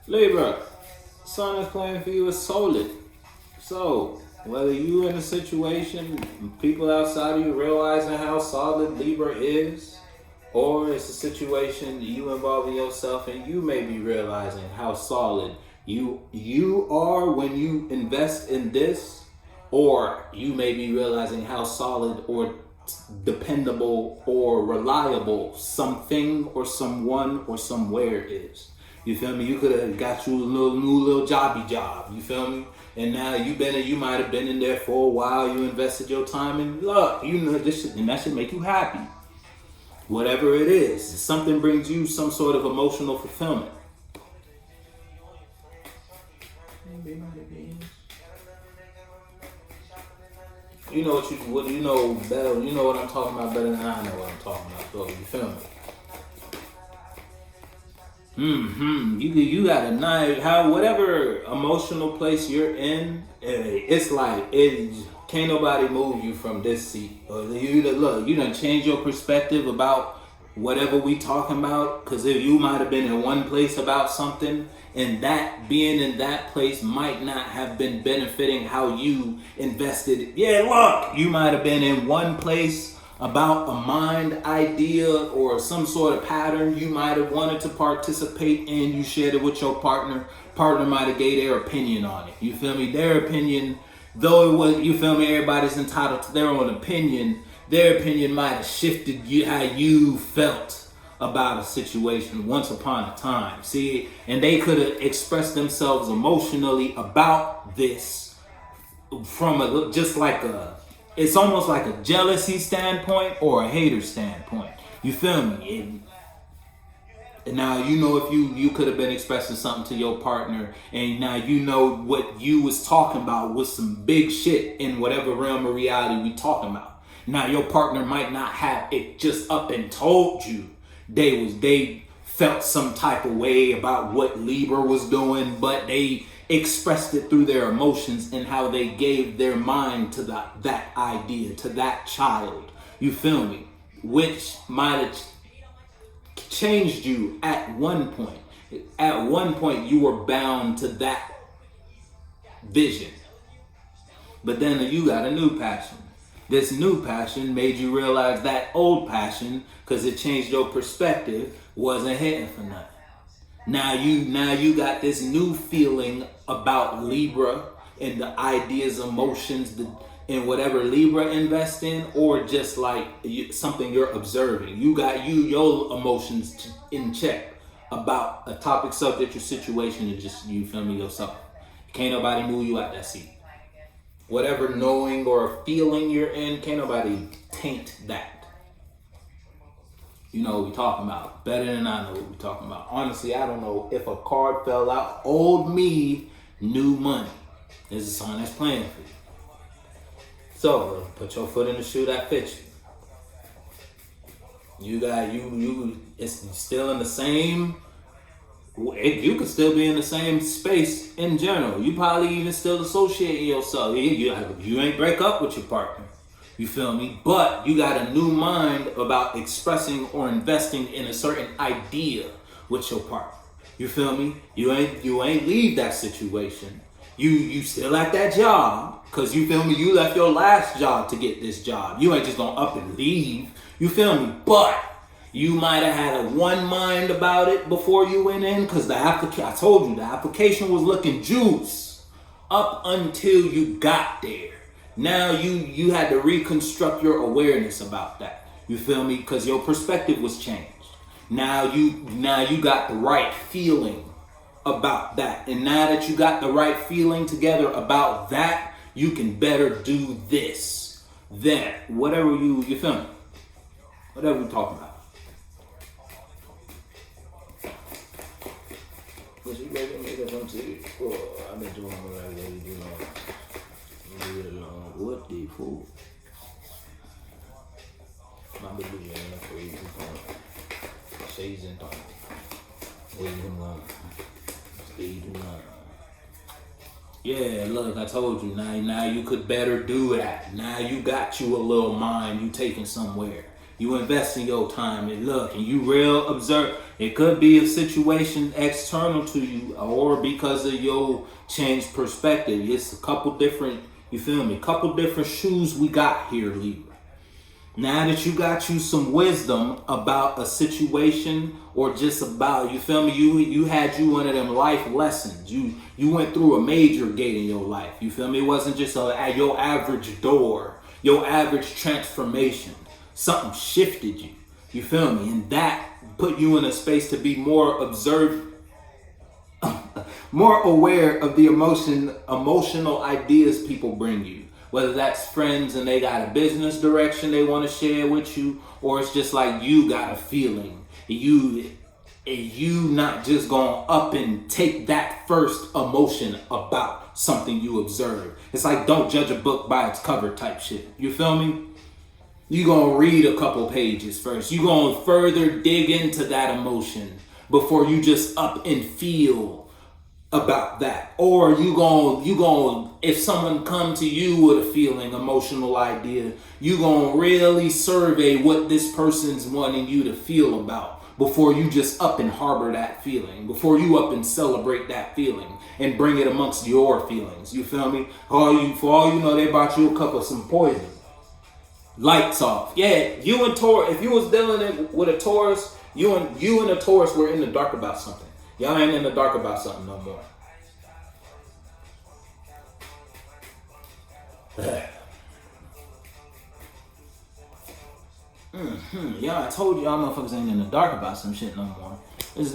Libra, sun is playing for you is solid. So, whether you in a situation, people outside of you realizing how solid Libra is, or it's a situation you involving yourself and you may be realizing how solid you are when you invest in this, or you may be realizing how solid or dependable or reliable something or someone or somewhere is. You feel me? You could have got you a new little jobby job. You feel me? And now you might have been in there for a while. You invested your time and luck. You know this shit, and that should make you happy. Whatever it is, something brings you some sort of emotional fulfillment. You know what you know better. You know what I'm talking about better than I know what I'm talking about. So you feel me? You got a nice whatever emotional place you're in. It's like can't nobody move you from this seat. Or you done change your perspective about whatever we talking about. Because if you might have been in one place about something, and that being in that place might not have been benefiting how you invested. Yeah, look, you might have been in one place about a mind idea or some sort of pattern you might have wanted to participate in. You shared it with your partner. Partner might have gave their opinion on it. You feel me? Their opinion, though it was, you feel me, everybody's entitled to their own opinion. Their opinion might have shifted how you felt about a situation once upon a time. See, and they could have expressed themselves emotionally about this from it's almost like a jealousy standpoint or a hater standpoint. You feel me? And now you know if you could have been expressing something to your partner, and now you know what you was talking about was some big shit in whatever realm of reality we talking about. Now your partner might not have it just up and told you they felt some type of way about what Libra was doing, but they expressed it through their emotions and how they gave their mind to that idea, to that child. You feel me? Which might have changed you at one point. At one point, you were bound to that vision. But then you got a new passion. This new passion made you realize that old passion, because it changed your perspective, wasn't hitting for nothing. Now you got this new feeling about Libra and the ideas, emotions, and whatever Libra invest in, or just like something you're observing. You got your emotions in check about a topic, subject, or situation, and just you feel me yourself. Can't nobody move you out that seat. Whatever knowing or feeling you're in, can't nobody taint that. You know what we talking about. Better than I know what we talking about. Honestly, I don't know if a card fell out. Old me, new money. This is a song that's playing for you. So, put your foot in the shoe that fits you. It's still in the same, you could still be in the same space in general. You probably even still associating yourself. You ain't break up with your partner. You feel me? But you got a new mind about expressing or investing in a certain idea with your partner. You feel me? You ain't leave that situation. You still at that job, cause you feel me? You left your last job to get this job. You ain't just gonna up and leave. You feel me? But you might have had a one mind about it before you went in, cause I told you the application was looking juice up until you got there. Now you had to reconstruct your awareness about that. You feel me? Because your perspective was changed. Now you got the right feeling about that. And now that you got the right feeling together about that, you can better do this, that, whatever you feel me? Whatever we're talking about. I've been doing what I really do. Leave it alone. What the fool? My baby ain't for you. Shades and thought. Leave him alone. Leave him alone. Yeah, look, I told you. Now you could better do that. Now you got you a little mind you taking somewhere. You invest in your time and look, and you real observe. It could be a situation external to you or because of your changed perspective. It's a couple different, you feel me? Couple different shoes we got here, Libra. Now that you got you some wisdom about a situation or just about, you feel me? You had you one of them life lessons. You went through a major gate in your life. You feel me? It wasn't just at your average door, your average transformation. Something shifted you. You feel me? And that put you in a space to be more observed, more aware of the emotional ideas people bring you. Whether that's friends and they got a business direction they want to share with you, or it's just like you got a feeling. You not just going up and take that first emotion about something you observe. It's like don't judge a book by its cover type shit. You feel me? You gonna read a couple pages first. You gonna further dig into that emotion before you just up and feel about that. Or you gon' if someone come to you with a feeling, emotional idea, you gonna really survey what this person's wanting you to feel about before you just up and harbor that feeling, before you up and celebrate that feeling and bring it amongst your feelings. You feel me? For all you know, they brought you a cup of some poison. Lights off. Yeah, you and Taurus, if you was dealing with a Taurus, you and a Taurus were in the dark about something. Y'all ain't in the dark about something no more. Y'all, I told y'all motherfuckers ain't in the dark about some shit no more. It's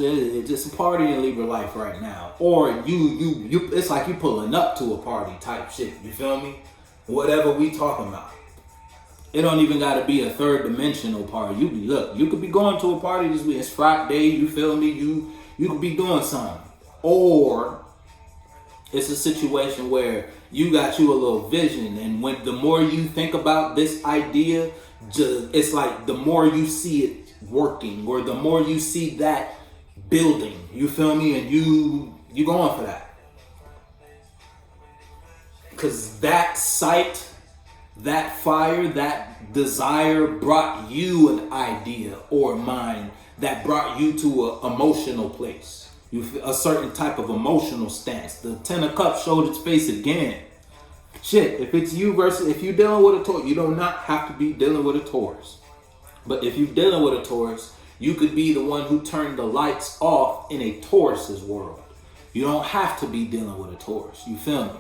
just a party in Libra life right now. Or you it's like you pulling up to a party type shit. You feel me? Whatever we talking about. It don't even gotta be a third dimensional party. You could be going to a party this week. It's Friday, you feel me? You could be doing something. Or it's a situation where you got you a little vision, and when the more you think about this idea, it's like the more you see it working, or the more you see that building. You feel me? And you going for that. Because that sight, that fire, that desire brought you an idea or mind that brought you to an emotional place. A certain type of emotional stance. The Ten of Cups showed its face again. Shit, if it's you versus, if you're dealing with a Taurus, you do not have to be dealing with a Taurus. But if you're dealing with a Taurus, you could be the one who turned the lights off in a Taurus's world. You don't have to be dealing with a Taurus. You feel me?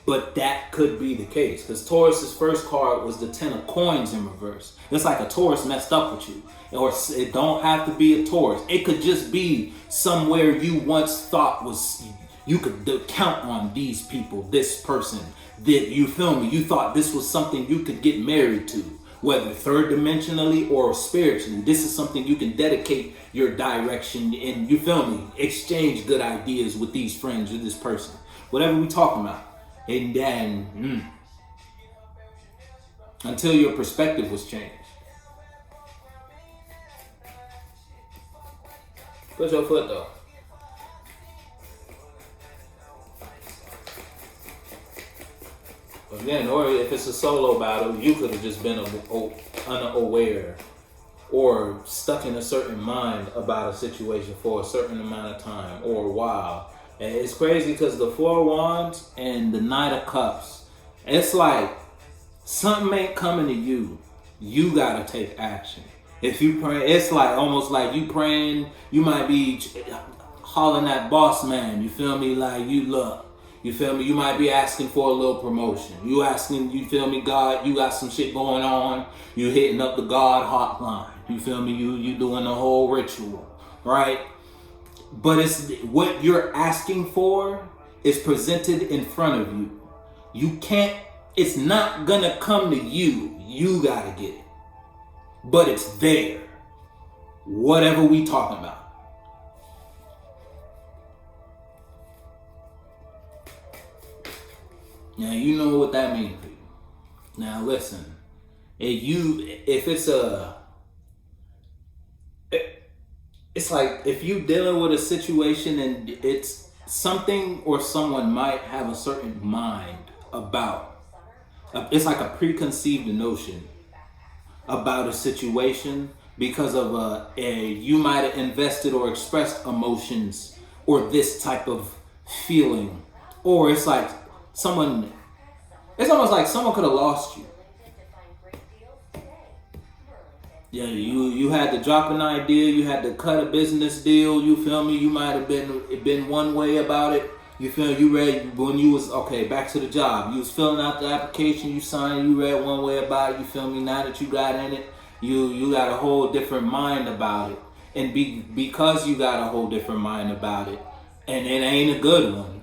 But that could be the case. Because Taurus's first card was the Ten of Coins in reverse. It's like a Taurus messed up with you. Or it don't have to be a Taurus. It could just be somewhere you once thought was, you could count on these people, this person. That, you feel me? You thought this was something you could get married to. Whether third dimensionally or spiritually. This is something you can dedicate your direction and, you feel me? Exchange good ideas with these friends or this person. Whatever we talking about. And then, until your perspective was changed. Push your foot though. Again, or if it's a solo battle, you could have just been unaware or stuck in a certain mind about a situation for a certain amount of time or a while. And it's crazy because the Four of Wands and the Knight of Cups, it's like something ain't coming to you. You gotta take action. If you pray, it's like almost like you praying, you might be hollering at boss man. You feel me? Like you look. You feel me? You might be asking for a little promotion. You asking, you feel me, God, you got some shit going on. You hitting up the God hotline. You feel me? You doing the whole ritual, right? But it's what you're asking for is presented in front of you. You can't, it's not gonna come to you. You gotta get it. But it's there. Whatever we talking about. Now you know what that means for you. Now listen, it's like if you dealing with a situation and it's something or someone might have a certain mind about, it's like a preconceived notion about a situation, because of you might have invested or expressed emotions or this type of feeling, or it's like someone. It's almost like someone could have lost you. Yeah, you had to drop an idea, you had to cut a business deal, you feel me? You might have been one way about it. You feel you read when you was back to the job. You was filling out the application, you signed, you read one way about it, you feel me? Now that you got in it, you got a whole different mind about it. And because you got a whole different mind about it, and it ain't a good one,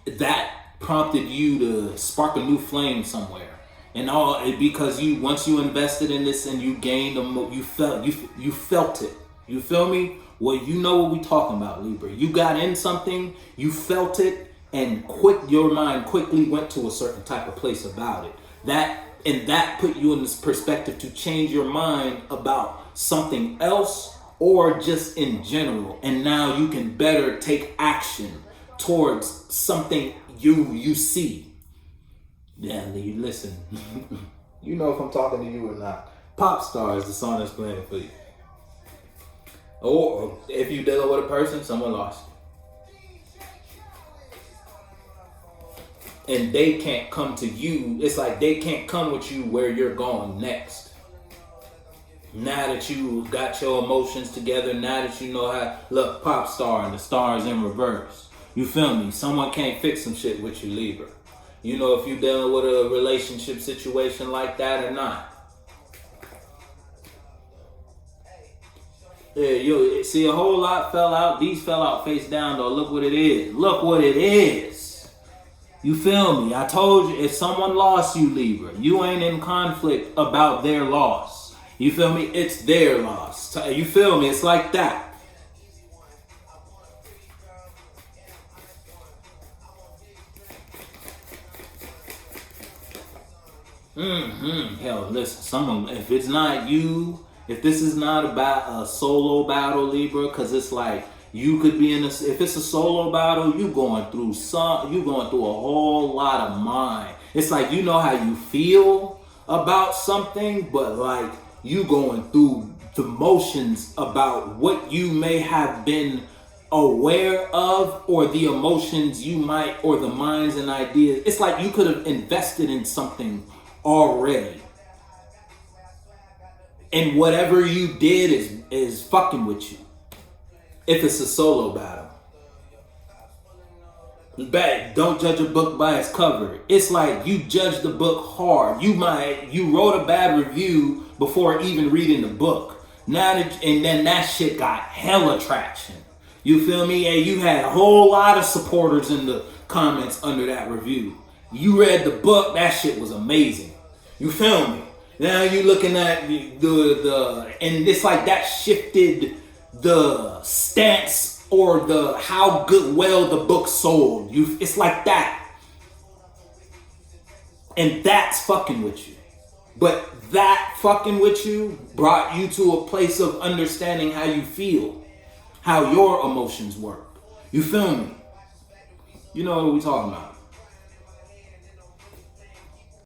that prompted you to spark a new flame somewhere. And all because once you invested in this and you gained you felt it. You feel me? Well, you know what we talking about, Libra. You got in something, you felt it, and your mind quickly went to a certain type of place about it. That put you in this perspective to change your mind about something else or just in general. And now you can better take action towards something you see. Yeah, listen. You know if I'm talking to you or not. Pop Star is the song that's playing for you. Or if you're dealing with a person, someone lost you. And they can't come to you. It's like they can't come with you where you're going next. Now that you got your emotions together, now that you know how, look, Pop Star and the stars in reverse. You feel me? Someone can't fix some shit with you, Libra. You know if you're dealing with a relationship situation like that or not. Yeah, you see a whole lot fell out. These fell out face down though. Look what it is. Look what it is. You feel me? I told you, if someone lost you, Libra, you ain't in conflict about their loss. You feel me? It's their loss. You feel me? It's like that. Hell, listen, if it's not you, if this is not about a solo battle, Libra, because it's like you could be if it's a solo battle, you going through a whole lot of mind. It's like you know how you feel about something, but like you going through the motions about what you may have been aware of, or the emotions you might, or the minds and ideas. It's like you could have invested in something already, and whatever you did is fucking with you. If it's a solo battle, don't judge a book by its cover. It's like you judge the book hard. You wrote a bad review before even reading the book. And then that shit got hella traction. You feel me? And you had a whole lot of supporters in the comments under that review. You read the book, that shit was amazing. You feel me? Now you looking at and it's like that shifted the stance or how well the book sold. It's like that. And that's fucking with you. But that fucking with you brought you to a place of understanding how you feel, how your emotions work. You feel me? You know what we talking about.